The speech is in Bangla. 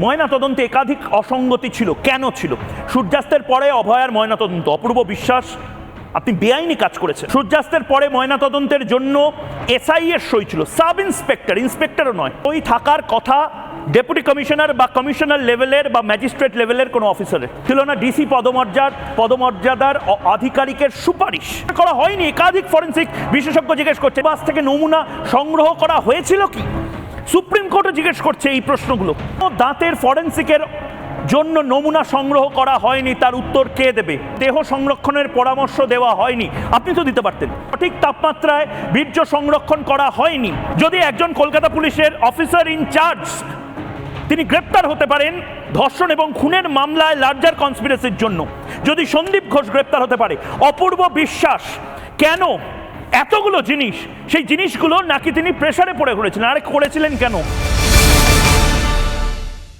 ময়নাতদন্তে একাধিক অসঙ্গতি ছিল। কেন ছিল? সূর্যাস্তের পরে অভয়ার ময়নাতদন্ত, অপূর্ব বিশ্বাস আপনি বেআইনি কাজ করেছেন। সূর্যাস্তের পরে ময়নাতদন্তের জন্য এসআই এর সই ছিল, সাব ইন্সপেক্টর, ইন্সপেক্টরও নয়, ওই থাকার কথা ডেপুটি কমিশনার বা কমিশনার লেভেলের বা ম্যাজিস্ট্রেট লেভেলের কোনো অফিসারের ছিল না। ডিসি পদমর্যাদার আধিকারিকের সুপারিশ করা হয়নি। একাধিক ফরেন্সিক বিশেষজ্ঞ জিজ্ঞেস করছে, বাস থেকে নমুনা সংগ্রহ করা হয়েছিল কি? সুপ্রিম কোর্টও জিজ্ঞেস করছে এই প্রশ্নগুলো। দাঁতের ফরেন্সিকের জন্য নমুনা সংগ্রহ করা হয়নি, তার উত্তর কে দেবে? দেহ সংরক্ষণের পরামর্শ দেওয়া হয়নি, আপনি তো দিতে পারতেন। সঠিক তাপমাত্রায় বীর্য সংরক্ষণ করা হয়নি। যদি একজন কলকাতা পুলিশের অফিসার ইনচার্জ তিনি গ্রেপ্তার হতে পারেন ধর্ষণ এবং খুনের মামলায় লার্জার কনস্পিরেসির জন্য, যদি সন্দীপ ঘোষ গ্রেপ্তার হতে পারে, অপূর্ব বিশ্বাস কেন এতগুলো জিনিস, সেই জিনিসগুলো নাকি তিনি প্রেসারে পড়ে করেছিলেন। আরে করেছিলেন কেন?